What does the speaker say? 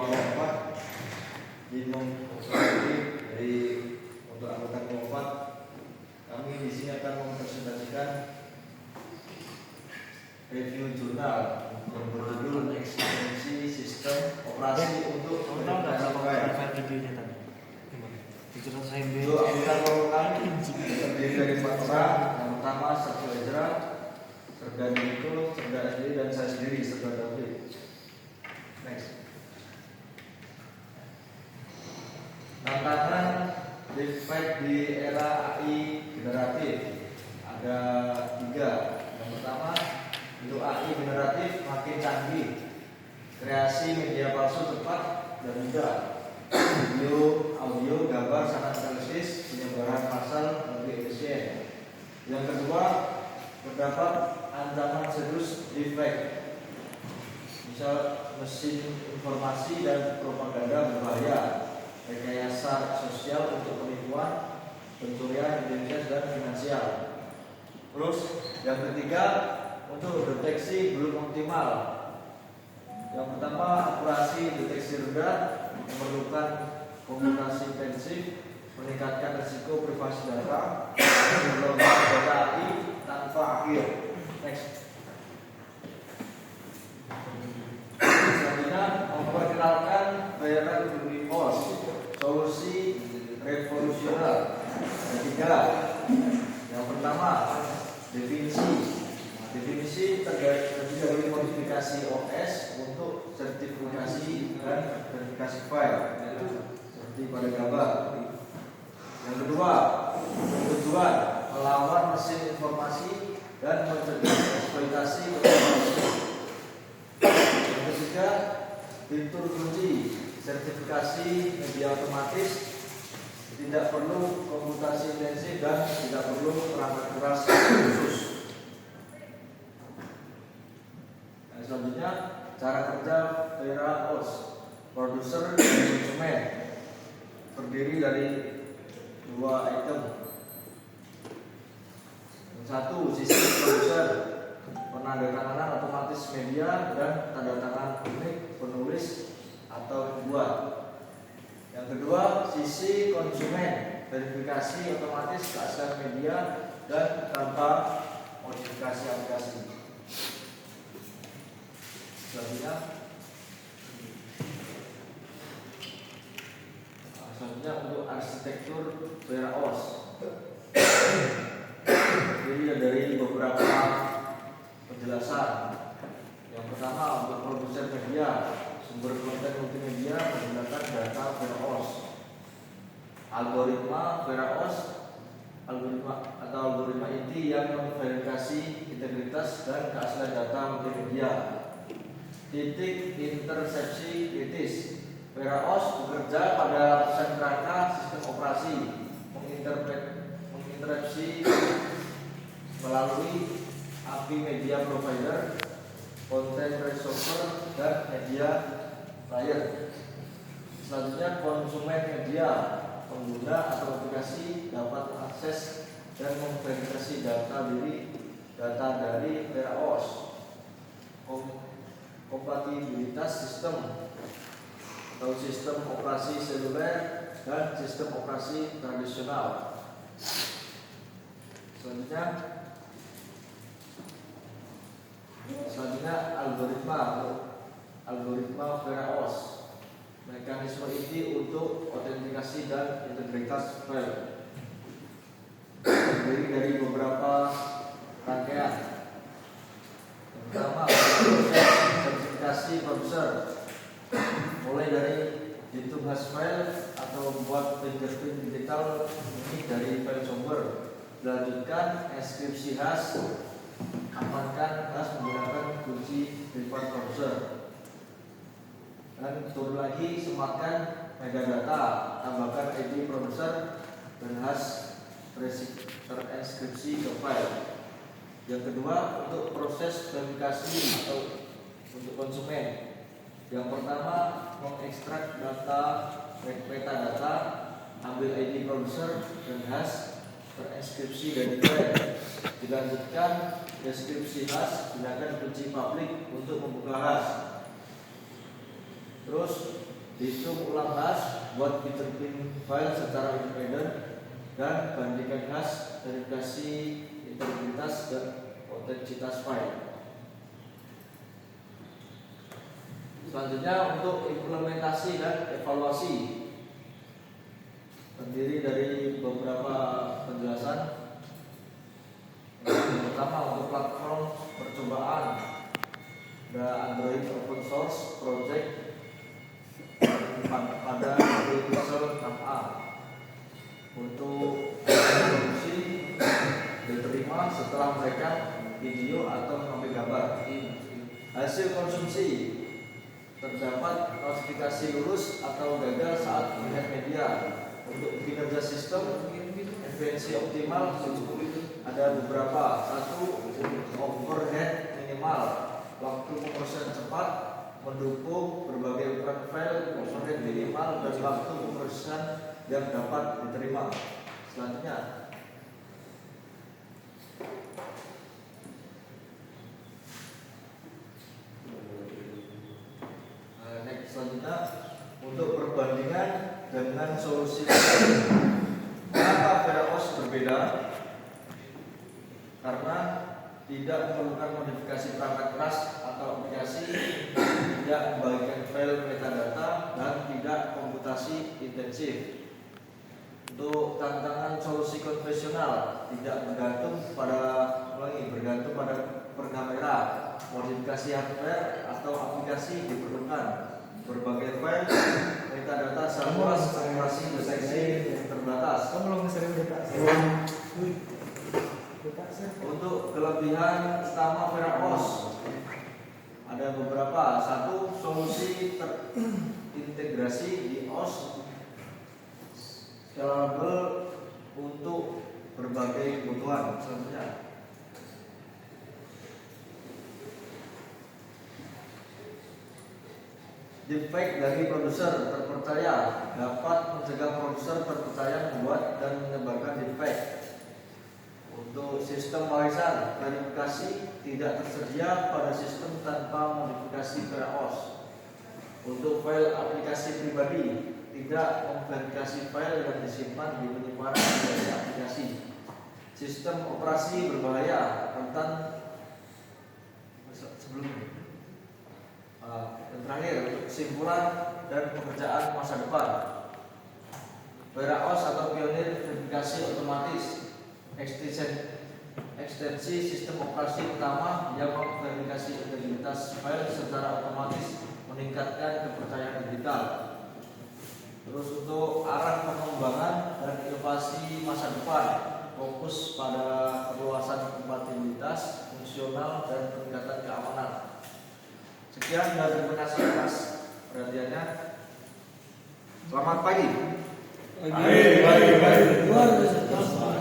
kelompok 4 di kooperatif dari untuk anggota kelompok 4. Kami di sini akan mempresentasikan review jurnal yang berjudul Ekstensi Sistem Operasi untuk anggota kelompok terdiri dari 4 orang. Yang pertama Sergio Ezra, Serda Niko, Serda SD, dan saya sendiri, Serda David. Next. Tantangan defect di era AI generatif ada 3. Yang pertama, untuk AI generatif makin canggih, kreasi media palsu cepat dan mudah, video, audio, gambar sangat realistis, penyebaran massal lebih efisien. Yang kedua, terdapat ancaman serius defect, misal mesin informasi dan propaganda berbahaya, rekayasa sosial untuk penipuan, pencurian identitas dan finansial. Terus yang ketiga, untuk deteksi belum optimal. Yang pertama, akurasi deteksi rendah, memerlukan komputasi intensif, meningkatkan risiko privasi data, mengembangkan data AI tanpa akhir. Next. Selanjutnya, memperkenalkan Viral Reverse, solusi revolusioner. Ketiga, yang pertama, definisi terdiri dari modifikasi OS untuk sertifikasi dan verifikasi file seperti pada gambar. Yang kedua, tujuan melawan mesin informasi dan mencegah eksploitasi informasi. Yang ketiga, fitur kunci sertifikasi media otomatis, tidak perlu komputasi intensif dan tidak perlu perangkat keras khusus. Nah, selanjutnya, cara kerja VeraOS, produser dan konsumen, terdiri dari 2 item. Yang satu, sistem produser, penandatanganan otomatis media dan tanda tangan unik penulis atau pembuat. Yang kedua, sisi konsumen, verifikasi otomatis keaslian media dan tanpa modifikasi aplikasi. Selanjutnya untuk arsitektur VeraOS, jadi dari beberapa penjelasan. Yang pertama, untuk produser media, sumber konten multimedia menggunakan data VeraOS. Algoritma VeraOS, algoritma inti yang memverifikasi integritas dan keaslian data multimedia. Titik intersepsi kritis, VeraOS bekerja pada lapisan kerangka sistem operasi, menginterupsi melalui API media provider, content resolver, dan media player. Selanjutnya, konsumen media, pengguna atau aplikasi dapat mengakses dan memverifikasi data dari VeraOS. Kompatibilitas sistem atau sistem operasi seluler dan sistem operasi tradisional. Selanjutnya algoritma VeraOS, mekanisme inti untuk autentikasi dan integritas file, terdiri dari beberapa rangkaian. Yang pertama, proses sertifikasi produser, mulai dari hitung hash file atau membuat fingerprint digital unik dari file sumber. Dilanjutkan enkripsi hash, amankan hash menggunakan kunci privat produser. Dan turun lagi, sematkan metadata, tambahkan ID produser dan hash terinskripsi ke file. Yang kedua, untuk proses verifikasi atau untuk konsumen. Yang pertama, mengekstrak data metadata, ambil ID produser dan hash terinskripsi dari file. Dilanjutkan deskripsi hash, gunakan kunci publik untuk membuka hash. Terus hitung ulang hash buat pinterpin file secara independen, dan bandingkan hash, verifikasi integritas dan otentisitas file. Selanjutnya untuk implementasi dan evaluasi, terdiri dari beberapa penjelasan. Yang pertama, untuk platform percobaan, ada Android Open Source Project pada Pixel 6a. Untuk solusi diterima setelah mereka video atau mengambil gambar. Hasil konsumsi, terdapat notifikasi lulus atau gagal saat melihat media. Untuk kinerja sistem, efisiensi optimal ada beberapa. 1. Overhead minimal, waktu pemrosesan cepat, mendukung berbagai ukuran file, overhead minimal, dan waktu pemrosesan yang dapat diterima. Selanjutnya, untuk perbandingan dengan solusi kenapa VeraOS berbeda? Karena tidak memerlukan modifikasi perangkat keras atau aplikasi, tidak membagikan file metadata, dan tidak komputasi intensif. Untuk tantangan solusi konvensional, tidak bergantung pada perkamera, modifikasi hardware atau aplikasi diperlukan. Berbagai file metadata seluas operasi deteksi terbatas. Untuk kelebihan utama VeraOS ada beberapa. 1. Solusi terintegrasi di OS scalable untuk berbagai kebutuhan. Selanjutnya, defect dari produser terpercaya, dapat mencegah produser terpercaya membuat dan menyebarkan defect. Untuk sistem warisan, verifikasi tidak tersedia pada sistem tanpa modifikasi VeraOS. Untuk file aplikasi pribadi, tidak memverifikasi file yang disimpan di penyimpanan dari aplikasi. Sistem operasi berbahaya, rentan sebelumnya. Yang terakhir, kesimpulan dan pekerjaan masa depan. VeraOS atau pionir verifikasi otomatis, ekstensi sistem operasi utama yang memverifikasi integritas file secara otomatis, meningkatkan kepercayaan digital. Terus untuk arah pengembangan dan inovasi masa depan, fokus pada perluasan kompatibilitas, fungsional, dan peningkatan keamanan. Sekian dan terima kasih atas perhatiannya. Selamat pagi. Baik. Luar biasa.